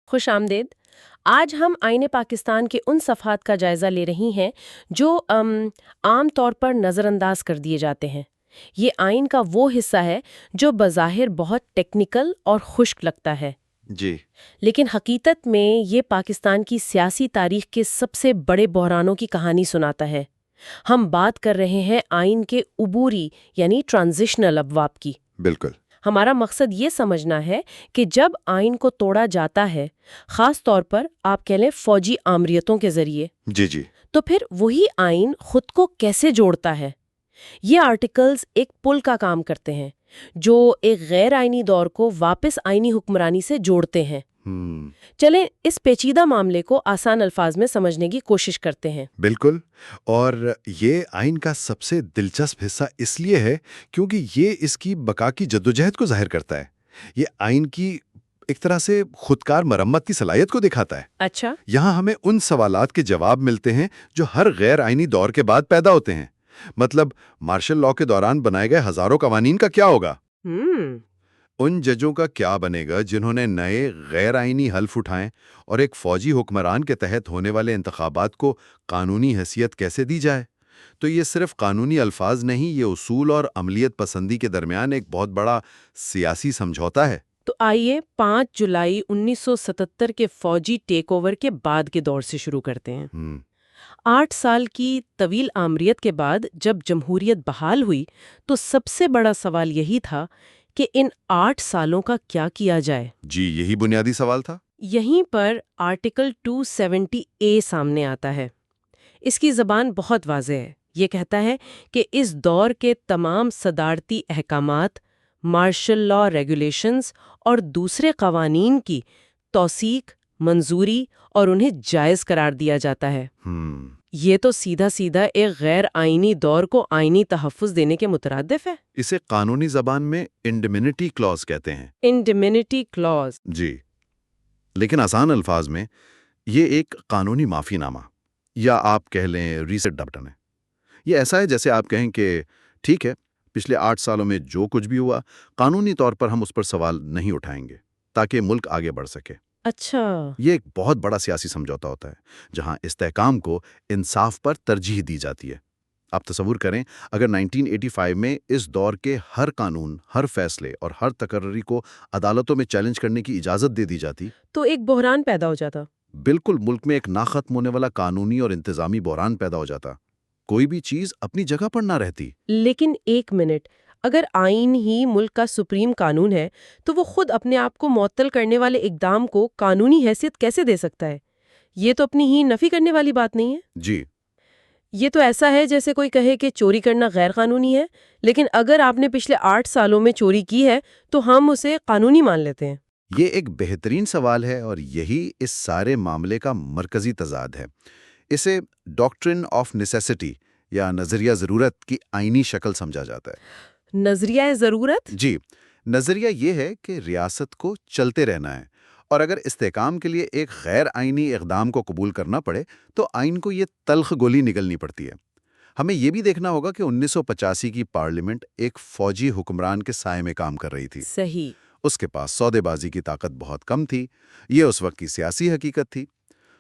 خوش آمدید۔ آج ہم آئین پاکستان کے ان صفحات کا جائزہ لے رہی ہیں جو عام طور پر نظر انداز کر دیے جاتے ہیں۔ یہ آئین کا وہ حصہ ہے جو بظاہر بہت ٹیکنیکل اور خشک لگتا ہے، جی لیکن حقیقت میں یہ پاکستان کی سیاسی تاریخ کے سب سے بڑے بحرانوں کی کہانی سناتا ہے۔ ہم بات کر رہے ہیں آئین کے عبوری یعنی ٹرانزیشنل ابواب کی۔ بالکل۔ ہمارا مقصد یہ سمجھنا ہے کہ جب آئین کو توڑا جاتا ہے، خاص طور پر آپ کہہ لیں فوجی آمریتوں کے ذریعے، جی جی تو پھر وہی آئین خود کو کیسے جوڑتا ہے۔ یہ آرٹیکلز ایک پل کا کام کرتے ہیں جو ایک غیر آئینی دور کو واپس آئینی حکمرانی سے جوڑتے ہیں۔ چلیں اس پیچیدہ معاملے کو آسان الفاظ میں سمجھنے کی کوشش کرتے ہیں۔ بالکل، اور یہ آئین کا سب سے دلچسپ حصہ اس لیے ہے کیونکہ یہ اس کی بقا کی جدوجہد کو ظاہر کرتا ہے۔ یہ آئین کی ایک طرح سے خودکار مرمت کی صلاحیت کو دکھاتا ہے۔ اچھا، یہاں ہمیں ان سوالات کے جواب ملتے ہیں جو ہر غیر آئینی دور کے بعد پیدا ہوتے ہیں۔ مطلب مارشل لاء کے دوران بنائے گئے ہزاروں قوانین کا کیا ہوگا؟ ان ججوں کا کیا بنے گا جنہوں نے نئے غیر آئینی حلف اٹھائیں، اور ایک فوجی حکمران کے تحت ہونے والے انتخابات کو قانونی حیثیت کیسے دی جائے؟ تو یہ صرف قانونی الفاظ نہیں، یہ اصول اور عملیت پسندی کے درمیان ایک بہت بڑا سیاسی سمجھوتا ہے۔ تو آئیے 5 جولائی 1977 کے فوجی ٹیک اوور کے بعد کے دور سے شروع کرتے ہیں۔ 8 سال کی طویل آمریت کے بعد جب جمہوریت بحال ہوئی تو سب سے بڑا سوال یہی تھا کہ ان 8 سالوں کا کیا کیا جائے۔ جی، یہی بنیادی سوال تھا۔ یہیں پر آرٹیکل 270A سامنے آتا ہے۔ اس کی زبان بہت واضح ہے۔ یہ کہتا ہے کہ اس دور کے تمام صدارتی احکامات، مارشل لاء ریگولیشنز اور دوسرے قوانین کی توثیق، منظوری اور انہیں جائز قرار دیا جاتا ہے۔ یہ تو سیدھا سیدھا ایک غیر آئینی دور کو آئینی تحفظ دینے کے مترادف ہے۔ اسے قانونی زبان میں انڈیمنٹی کلاز کہتے ہیں۔ Indemnity Claus. جی، لیکن آسان الفاظ میں یہ ایک قانونی معافی نامہ، یا آپ کہہ لیں ریسیٹ بٹن ہے۔ یہ ایسا ہے جیسے آپ کہیں کہ ٹھیک ہے، پچھلے 8 سالوں میں جو کچھ بھی ہوا، قانونی طور پر ہم اس پر سوال نہیں اٹھائیں گے تاکہ ملک آگے بڑھ سکے۔ اچھا، یہ ایک بہت بڑا سیاسی سمجھوتا ہوتا ہے جہاں استحکام کو انصاف پر ترجیح دی جاتی ہے۔ آپ تصور کریں اگر 1985 میں اس دور کے ہر قانون، ہر فیصلے اور ہر تقرری کو عدالتوں میں چیلنج کرنے کی اجازت دے دی جاتی تو ایک بحران پیدا ہو جاتا۔ بالکل، ملک میں ایک نہ ختم ہونے والا قانونی اور انتظامی بحران پیدا ہو جاتا۔ کوئی بھی چیز اپنی جگہ پر نہ رہتی۔ لیکن ایک منٹ، اگر آئین ہی ملک کا سپریم قانون ہے تو وہ خود اپنے آپ کو معطل کرنے والے اقدام کو قانونی حیثیت کیسے دے سکتا ہے؟ یہ تو اپنی ہی نفی کرنے والی بات نہیں ہے۔ جی، یہ تو ایسا ہے جیسے کوئی کہے کہ چوری کرنا غیر قانونی ہے، لیکن اگر آپ نے پچھلے 8 سالوں میں چوری کی ہے تو ہم اسے قانونی مان لیتے ہیں۔ یہ ایک بہترین سوال ہے اور یہی اس سارے معاملے کا مرکزی تضاد ہے۔ اسے ڈاکٹرن آف نیسیسٹی یا نظریہ ضرورت کی آئینی شکل سمجھا جاتا ہے۔ نظریہ ضرورت؟ جی، نظریہ یہ ہے کہ ریاست کو چلتے رہنا ہے، اور اگر استحکام کے لیے ایک غیر آئینی اقدام کو قبول کرنا پڑے تو آئین کو یہ تلخ گولی نگلنی پڑتی ہے۔ ہمیں یہ بھی دیکھنا ہوگا کہ 1985 کی پارلیمنٹ ایک فوجی حکمران کے سائے میں کام کر رہی تھی۔ صحیح۔ اس کے پاس سودے بازی کی طاقت بہت کم تھی، یہ اس وقت کی سیاسی حقیقت تھی۔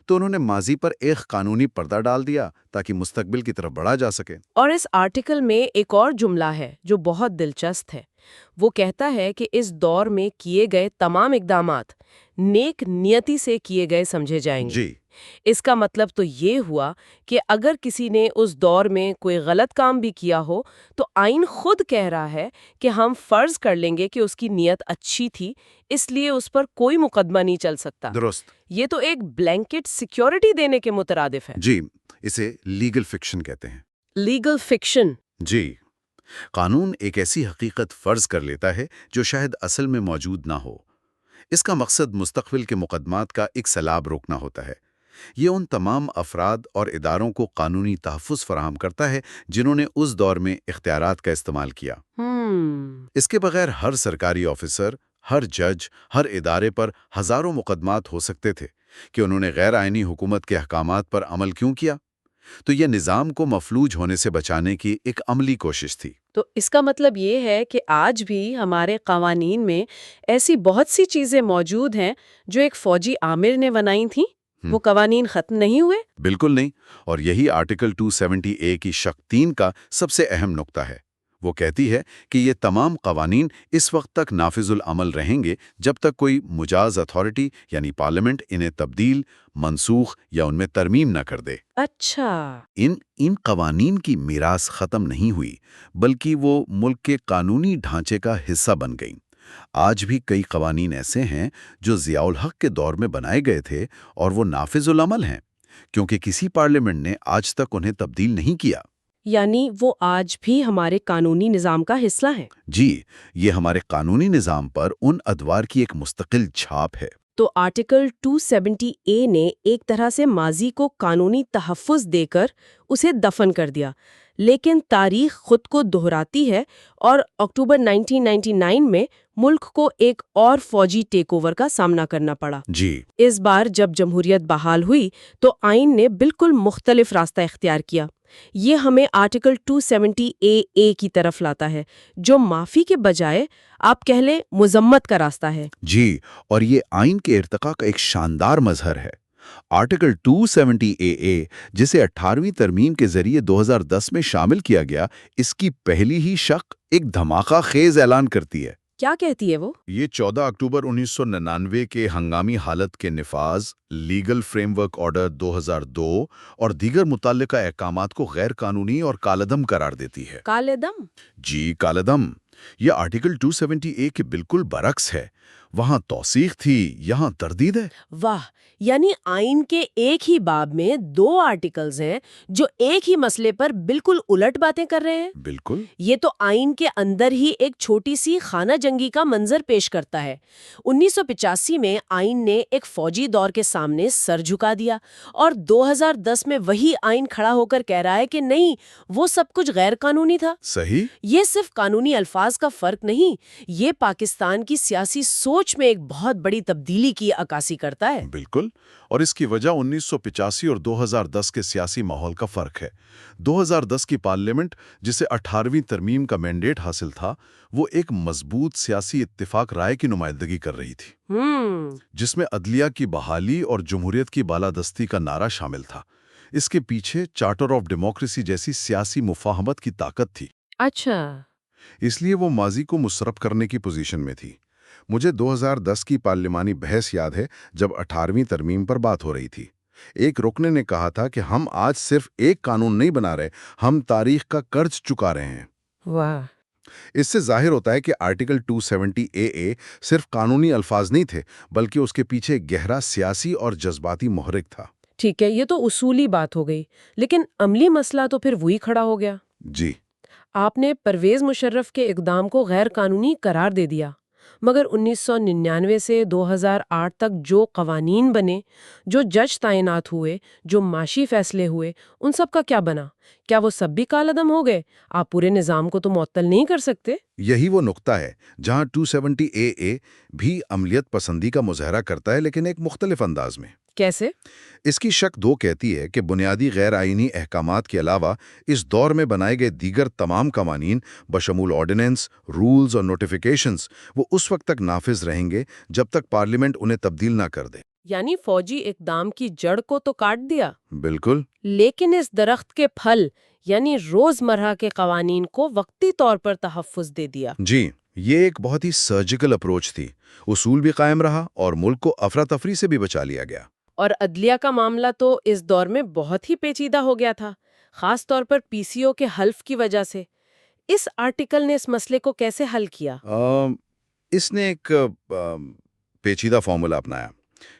تو انہوں نے ماضی پر ایک قانونی پردہ ڈال دیا تاکہ مستقبل کی طرف بڑھا جا سکے۔ اور اس آرٹیکل میں ایک اور جملہ ہے جو بہت دلچسپ ہے۔ وہ کہتا ہے کہ اس دور میں کیے گئے تمام اقدامات نیک نیتی سے کیے گئے سمجھے جائیں گے۔ جی، اس کا مطلب تو یہ ہوا کہ اگر کسی نے اس دور میں کوئی غلط کام بھی کیا ہو تو آئین خود کہہ رہا ہے کہ ہم فرض کر لیں گے کہ اس کی نیت اچھی تھی، اس لیے اس پر کوئی مقدمہ نہیں چل سکتا۔ درست۔ یہ تو ایک بلینکٹ سیکیورٹی دینے کے مترادف ہے۔ جی، اسے لیگل فکشن کہتے ہیں۔ Legal fiction. جی، قانون ایک ایسی حقیقت فرض کر لیتا ہے جو شاید اصل میں موجود نہ ہو۔ اس کا مقصد مستقبل کے مقدمات کا ایک سیلاب روکنا ہوتا ہے۔ یہ ان تمام افراد اور اداروں کو قانونی تحفظ فراہم کرتا ہے جنہوں نے اس دور میں اختیارات کا استعمال کیا۔ اس کے بغیر ہر سرکاری آفیسر، ہر جج، ہر ادارے پر ہزاروں مقدمات ہو سکتے تھے کہ انہوں نے غیر آئینی حکومت کے احکامات پر عمل کیوں کیا۔ تو یہ نظام کو مفلوج ہونے سے بچانے کی ایک عملی کوشش تھی۔ تو اس کا مطلب یہ ہے کہ آج بھی ہمارے قوانین میں ایسی بہت سی چیزیں موجود ہیں جو ایک فوجی آمر نے بنائی تھیں، وہ قوانین ختم نہیں ہوئے؟ بالکل نہیں، اور یہی آرٹیکل 270A کی شق 3 کا سب سے اہم نقطہ ہے۔ وہ کہتی ہے کہ یہ تمام قوانین اس وقت تک نافذ العمل رہیں گے جب تک کوئی مجاز اتھارٹی یعنی پارلیمنٹ انہیں تبدیل، منسوخ یا ان میں ترمیم نہ کر دے۔ اچھا۔ ان قوانین کی میراث ختم نہیں ہوئی، بلکہ وہ ملک کے قانونی ڈھانچے کا حصہ بن گئیں۔ آج بھی کئی قوانین ایسے ہیں جو ضیاء الحق کے دور میں بنائے گئے تھے اور وہ نافذ العمل ہیں، کیونکہ کسی پارلیمنٹ نے آج تک انہیں تبدیل نہیں کیا۔ یعنی وہ آج بھی ہمارے قانونی نظام کا حصہ ہیں؟ جی، یہ ہمارے قانونی نظام پر ان ادوار کی ایک مستقل چھاپ ہے۔ تو آرٹیکل 270A نے ایک طرح سے ماضی کو قانونی تحفظ دے کر اسے دفن کر دیا، لیکن تاریخ خود کو دہراتی ہے اور اکتوبر 1999 میں ملک کو ایک اور فوجی ٹیک اوور کا سامنا کرنا پڑا۔ جی، اس بار جب جمہوریت بحال ہوئی تو آئین نے بالکل مختلف راستہ اختیار کیا۔ یہ ہمیں آرٹیکل 270AA کی طرف لاتا ہے، جو معافی کے بجائے آپ کہہ لیں مذمت کا راستہ ہے۔ جی، اور یہ آئین کے ارتقاء کا ایک شاندار مظہر ہے۔ آرٹیکل 270AA جسے 18ویں ترمیم کے ذریعے 2010 میں شامل کیا گیا، اس کی پہلی ہی شق ایک دھماکہ خیز اعلان کرتی ہے۔ کیا کہتی ہے وہ؟ یہ 14 اکتوبر 1999 کے ہنگامی حالت کے نفاذ، لیگل فریم ورک آرڈر 2002 اور دیگر متعلقہ احکامات کو غیر قانونی اور کالعدم قرار دیتی ہے۔ کالعدم؟ جی، کالعدم۔ یہ آرٹیکل 270A کے بالکل برعکس ہے۔ وہاں توثیق تھی، یہاں تردید ہے۔ واہ، یعنی آئین کے ایک ہی باب میں دو آرٹیکلز ہیں جو ایک ہی مسئلے پر بالکل الٹ باتیں کر رہے ہیں۔ بالکل۔ یہ تو آئین کے اندر ہی ایک چھوٹی سی خانہ جنگی کا منظر پیش کرتا ہے۔ 1985 میں آئین نے ایک فوجی دور کے سامنے سر جھکا دیا اور 2010 میں وہی آئین کھڑا ہو کر کہہ رہا ہے کہ نہیں، وہ سب کچھ غیر قانونی تھا۔ صحیح۔ یہ صرف قانونی الفاظ کا فرق نہیں، یہ پاکستان کی سیاسی سوچ میں ایک بہت بڑی تبدیلی کی عکاسی کرتا ہے۔ بالکل، اور اس کی وجہ 1985 اور 2010 کے سیاسی ماحول کا فرق ہے۔ 2010 کی پارلیمنٹ، جسے 18ویں ترمیم کا مینڈیٹ حاصل تھا، وہ ایک مضبوط سیاسی اتفاق رائے کی نمائندگی کر رہی تھی، جس میں عدلیہ کی بحالی اور جمہوریت کی بالادستی کا نعرہ شامل تھا۔ اس کے پیچھے چارٹر آف ڈیموکریسی جیسی سیاسی مفاہمت کی طاقت تھی۔ اچھا۔ اس لیے وہ ماضی کو مسرب کرنے کی پوزیشن میں تھی۔ مجھے 2010 کی پارلیمانی بحث یاد ہے جب 18ویں ترمیم پر بات ہو رہی تھی۔ ایک رکن نے کہا تھا کہ ہم آج صرف ایک قانون نہیں بنا رہے، ہم تاریخ کا قرض چکا رہے ہیں۔ واہ۔ اس سے ظاہر ہوتا ہے کہ آرٹیکل 270AA صرف قانونی الفاظ نہیں تھے، بلکہ اس کے پیچھے گہرا سیاسی اور جذباتی محرک تھا۔ ٹھیک ہے، یہ تو اصولی بات ہو گئی، لیکن عملی مسئلہ تو پھر وہی کھڑا ہو گیا۔ جی، آپ نے پرویز مشرف کے اقدام کو غیر قانونی قرار دے دیا، مگر 1999 سے 2008 تک جو قوانین بنے، جو جج تعینات ہوئے، جو معاشی فیصلے ہوئے، ان سب کا کیا بنا؟ کیا وہ سب بھی کالعدم ہو گئے؟ آپ پورے نظام کو تو معطل نہیں کر سکتے۔ یہی وہ نقطہ ہے جہاں 270AA بھی عملیت پسندی کا مظاہرہ کرتا ہے، لیکن ایک مختلف انداز میں۔ کیسے؟ اس کی شق 2 کہتی ہے کہ بنیادی غیر آئینی احکامات کے علاوہ اس دور میں بنائے گئے دیگر تمام قوانین بشمول آرڈیننس، رولز اور نوٹیفیکیشنز وہ اس وقت تک نافذ رہیں گے جب تک پارلیمنٹ انہیں تبدیل نہ کر دے۔ یعنی فوجی اقدام کی جڑ کو تو کاٹ دیا، بالکل۔ لیکن اس درخت کے پھل یعنی روزمرہ کے قوانین کو وقتی طور پر تحفظ دے دیا۔ جی، یہ ایک بہت ہی سرجیکل اپروچ تھی۔ اصول بھی قائم رہا اور ملک کو افراتفری سے بھی بچا لیا گیا۔ اور عدلیہ کا معاملہ تو اس دور میں بہت ہی پیچیدہ ہو گیا تھا، خاص طور پر PCO کے حلف کی وجہ سے۔ اس آرٹیکل نے اس مسئلے کو کیسے حل کیا؟ اس نے ایک پیچیدہ فارمولا اپنایا۔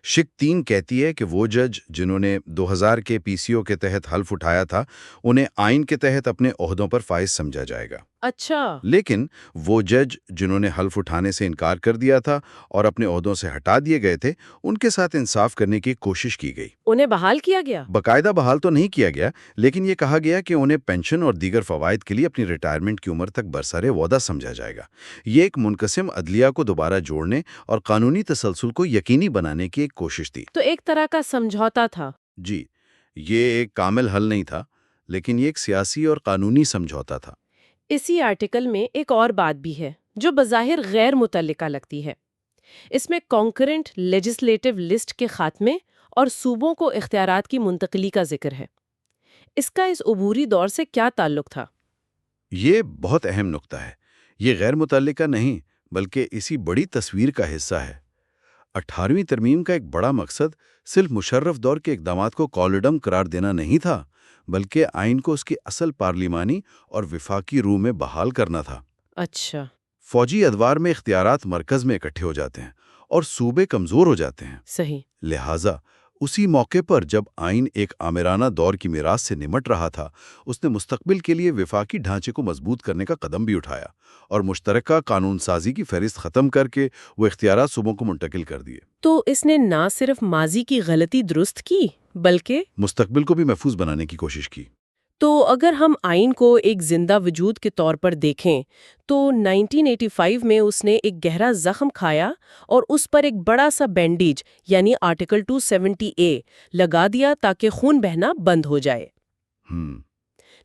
شق 3 کہتی ہے کہ وہ جج جنہوں نے 2000 کے PCO کے تحت حلف اٹھایا تھا، انہیں آئین کے تحت اپنے عہدوں پر فائز سمجھا جائے گا۔ اچھا۔ لیکن وہ جج جنہوں نے حلف اٹھانے سے انکار کر دیا تھا اور اپنے عہدوں سے ہٹا دیے گئے تھے، ان کے ساتھ انصاف کرنے کی کوشش کی گئی۔ انہیں بحال کیا گیا؟ باقاعدہ بحال تو نہیں کیا گیا، لیکن یہ کہا گیا کہ انہیں پینشن اور دیگر فوائد کے لیے اپنی ریٹائرمنٹ کی عمر تک برسر وعدہ سمجھا جائے گا۔ یہ ایک منقسم عدلیہ کو دوبارہ جوڑنے اور قانونی تسلسل کو یقینی بنانے کی ایک کوشش تھی۔ تو ایک طرح کا سمجھوتا تھا۔ جی، یہ ایک کامل حل نہیں تھا، لیکن یہ ایک سیاسی اور قانونی سمجھوتا تھا۔ اسی آرٹیکل میں ایک اور بات بھی ہے جو بظاہر غیر متعلقہ لگتی ہے۔ اس میں کانکرنٹ لیجسلیٹو لسٹ کے خاتمے اور صوبوں کو اختیارات کی منتقلی کا ذکر ہے۔ اس کا اس عبوری دور سے کیا تعلق تھا؟ یہ بہت اہم نقطہ ہے۔ یہ غیر متعلقہ نہیں، بلکہ اسی بڑی تصویر کا حصہ ہے۔ 18ویں ترمیم کا ایک بڑا مقصد صرف مشرف دور کے اقدامات کو کالڈم قرار دینا نہیں تھا، بلکہ آئین کو اس کی اصل پارلیمانی اور وفاقی روح میں بحال کرنا تھا۔ اچھا۔ فوجی ادوار میں اختیارات مرکز میں اکٹھے ہو جاتے ہیں اور صوبے کمزور ہو جاتے ہیں۔ صحیح۔ لہٰذا اسی موقع پر جب آئین ایک آمرانہ دور کی میراث سے نمٹ رہا تھا، اس نے مستقبل کے لیے وفاقی ڈھانچے کو مضبوط کرنے کا قدم بھی اٹھایا اور مشترکہ قانون سازی کی فہرست ختم کر کے وہ اختیارات صوبوں کو منتقل کر دیے۔ تو اس نے نہ صرف ماضی کی غلطی درست کی بلکہ مستقبل کو بھی محفوظ بنانے کی کوشش کی۔ تو اگر ہم آئین کو ایک زندہ وجود کے طور پر دیکھیں تو 1985 میں اس نے ایک گہرا زخم کھایا اور اس پر ایک بڑا سا بینڈیج یعنی آرٹیکل 270A لگا دیا تاکہ خون بہنا بند ہو جائے۔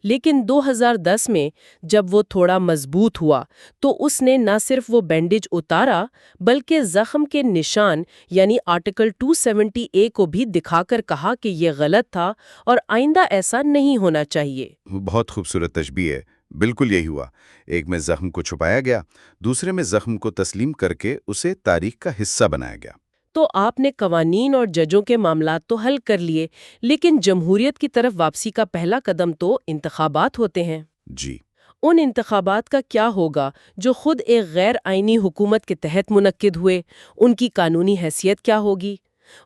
لیکن 2010 میں جب وہ تھوڑا مضبوط ہوا تو اس نے نہ صرف وہ بینڈیج اتارا بلکہ زخم کے نشان یعنی آرٹیکل 270A کو بھی دکھا کر کہا کہ یہ غلط تھا اور آئندہ ایسا نہیں ہونا چاہیے۔ بہت خوبصورت تشبیہ ہے۔ بالکل یہی ہوا۔ ایک میں زخم کو چھپایا گیا، دوسرے میں زخم کو تسلیم کر کے اسے تاریخ کا حصہ بنایا گیا۔ تو آپ نے قوانین اور ججوں کے معاملات تو حل کر لیے، لیکن جمہوریت کی طرف واپسی کا پہلا قدم تو انتخابات ہوتے ہیں۔ جی۔ ان انتخابات کا کیا ہوگا جو خود ایک غیر آئینی حکومت کے تحت منعقد ہوئے؟ ان کی قانونی حیثیت کیا ہوگی؟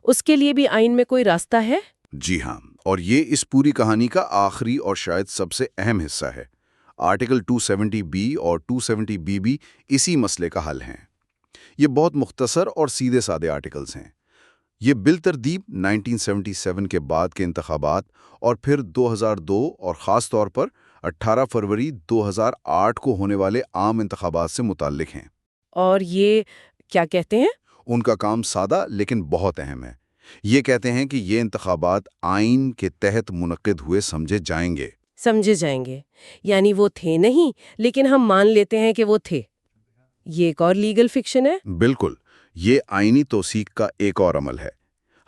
اس کے لیے بھی آئین میں کوئی راستہ ہے؟ جی ہاں، اور یہ اس پوری کہانی کا آخری اور شاید سب سے اہم حصہ ہے۔ آرٹیکل 270B اور 270B بھی اسی مسئلے کا حل ہیں۔ یہ بہت مختصر اور سیدھے سادے آرٹیکلز ہیں۔ یہ بالترتیب 1977 کے بعد کے انتخابات اور پھر 2002 اور خاص طور پر 18 فروری 2008 کو ہونے والے عام انتخابات سے متعلق ہیں۔ اور یہ کیا کہتے ہیں؟ ان کا کام سادہ لیکن بہت اہم ہے۔ یہ کہتے ہیں کہ یہ انتخابات آئین کے تحت منعقد ہوئے سمجھے جائیں گے۔ سمجھے جائیں گے، یعنی وہ تھے نہیں لیکن ہم مان لیتے ہیں کہ وہ تھے۔ یہ ایک اور لیگل فکشن ہے؟ بالکل، یہ آئینی توثیق کا ایک اور عمل ہے۔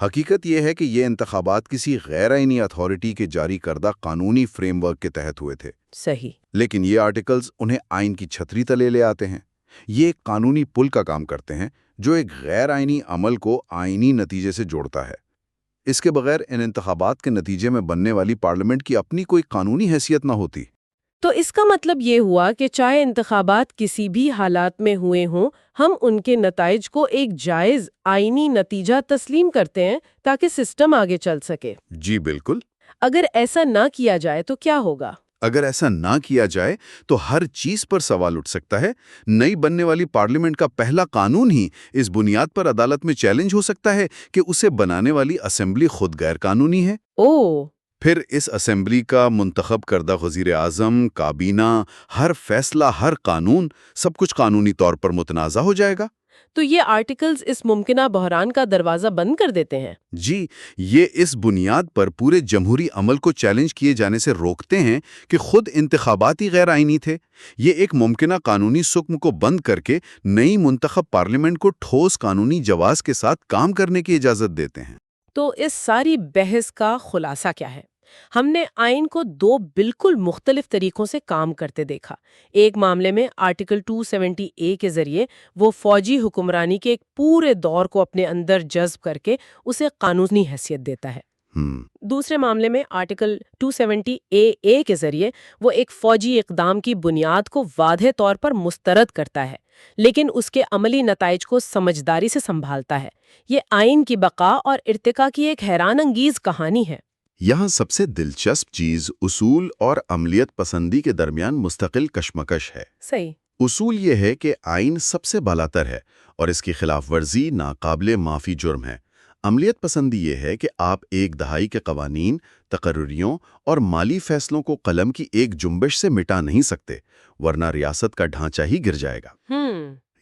حقیقت یہ ہے کہ یہ انتخابات کسی غیر آئینی اتھارٹی کے جاری کردہ قانونی فریم ورک کے تحت ہوئے تھے۔ صحیح۔ لیکن یہ آرٹیکلز انہیں آئین کی چھتری تلے لے آتے ہیں۔ یہ ایک قانونی پل کا کام کرتے ہیں جو ایک غیر آئینی عمل کو آئینی نتیجے سے جوڑتا ہے۔ اس کے بغیر ان انتخابات کے نتیجے میں بننے والی پارلیمنٹ کی اپنی کوئی قانونی حیثیت نہ ہوتی۔ تو اس کا مطلب یہ ہوا کہ چاہے انتخابات کسی بھی حالات میں ہوئے ہوں، ہم ان کے نتائج کو ایک جائز آئینی نتیجہ تسلیم کرتے ہیں تاکہ سسٹم آگے چل سکے۔ جی بالکل۔ اگر ایسا نہ کیا جائے تو کیا ہوگا؟ اگر ایسا نہ کیا جائے تو ہر چیز پر سوال اٹھ سکتا ہے۔ نئی بننے والی پارلیمنٹ کا پہلا قانون ہی اس بنیاد پر عدالت میں چیلنج ہو سکتا ہے کہ اسے بنانے والی اسمبلی خود غیر قانونی ہے۔ پھر اس اسمبلی کا منتخب کردہ وزیر اعظم، کابینہ، ہر فیصلہ، ہر قانون، سب کچھ قانونی طور پر متنازع ہو جائے گا۔ تو یہ آرٹیکلز اس ممکنہ بحران کا دروازہ بند کر دیتے ہیں۔ جی، یہ اس بنیاد پر پورے جمہوری عمل کو چیلنج کیے جانے سے روکتے ہیں کہ خود انتخابات ہی غیر آئینی تھے۔ یہ ایک ممکنہ قانونی سکم کو بند کر کے نئی منتخب پارلیمنٹ کو ٹھوس قانونی جواز کے ساتھ کام کرنے کی اجازت دیتے ہیں۔ تو اس ساری بحث کا خلاصہ کیا ہے؟ ہم نے آئین کو دو بالکل مختلف طریقوں سے کام کرتے دیکھا۔ ایک معاملے میں آرٹیکل 270A کے ذریعے وہ فوجی حکمرانی کے ایک پورے دور کو اپنے اندر جذب کر کے اسے قانونی حیثیت دیتا ہے۔ دوسرے معاملے میں آرٹیکل 270AA کے ذریعے وہ ایک فوجی اقدام کی بنیاد کو واضح طور پر مسترد کرتا ہے، لیکن اس کے عملی نتائج کو سمجھداری سے سنبھالتا ہے۔ یہ آئین کی بقا اور ارتقاء کی ایک حیران انگیز کہانی ہے۔ یہاں سب سے دلچسپ چیز اصول اور عملیت پسندی کے درمیان مستقل کشمکش ہے۔ صحیح۔ اصول یہ ہے کہ آئین سب سے بالاتر ہے اور اس کی خلاف ورزی ناقابل معافی جرم ہے۔ عملیت پسندی یہ ہے کہ آپ ایک دہائی کے قوانین، تقرریوں اور مالی فیصلوں کو قلم کی ایک جنبش سے مٹا نہیں سکتے، ورنہ ریاست کا ڈھانچہ ہی گر جائے گا۔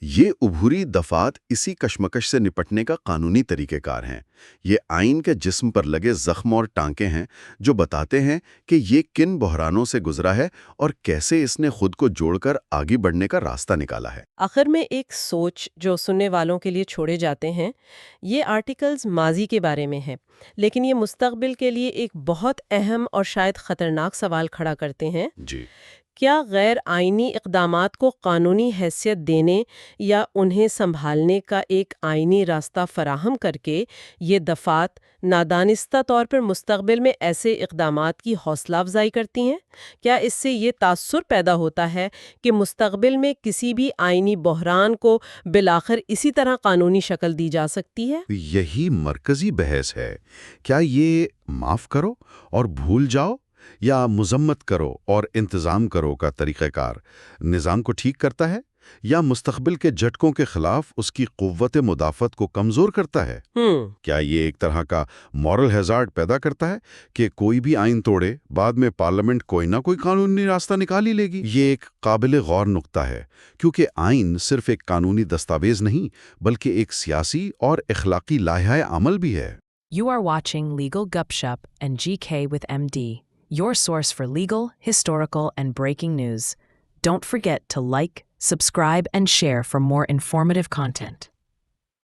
یہ عبوری دفعات اسی کشمکش سے نپٹنے کا قانونی طریقہ کار ہیں۔ یہ آئین کے جسم پر لگے زخم اور ٹانکے ہیں جو بتاتے ہیں کہ یہ کن بحرانوں سے گزرا ہے اور کیسے اس نے خود کو جوڑ کر آگے بڑھنے کا راستہ نکالا ہے۔ آخر میں ایک سوچ جو سننے والوں کے لیے چھوڑے جاتے ہیں، یہ آرٹیکلز ماضی کے بارے میں ہے، لیکن یہ مستقبل کے لیے ایک بہت اہم اور شاید خطرناک سوال کھڑا کرتے ہیں۔ جی، کیا غیر آئینی اقدامات کو قانونی حیثیت دینے یا انہیں سنبھالنے کا ایک آئینی راستہ فراہم کر کے یہ دفعات نادانستہ طور پر مستقبل میں ایسے اقدامات کی حوصلہ افزائی کرتی ہیں؟ کیا اس سے یہ تاثر پیدا ہوتا ہے کہ مستقبل میں کسی بھی آئینی بحران کو بالآخر اسی طرح قانونی شکل دی جا سکتی ہے؟ یہی مرکزی بحث ہے۔ کیا یہ معاف کرو اور بھول جاؤ یا مذمت کرو اور انتظام کرو کا طریقہ کار نظام کو ٹھیک کرتا ہے، یا مستقبل کے جھٹکوں کے خلاف اس کی قوت مدافعت کو کمزور کرتا ہے؟ کیا یہ ایک طرح کا مورل ہیزارڈ پیدا کرتا ہے کہ کوئی بھی آئین توڑے بعد میں پارلیمنٹ کوئی نہ کوئی قانونی راستہ نکال ہی لے گی؟ یہ ایک قابل غور نقطہ ہے، کیونکہ آئین صرف ایک قانونی دستاویز نہیں بلکہ ایک سیاسی اور اخلاقی لائحہ عمل بھی ہے۔ You are watching Legal Gupshup and GK with MD, your source for legal, historical, and breaking news. Don't forget to like, subscribe, and share for more informative content.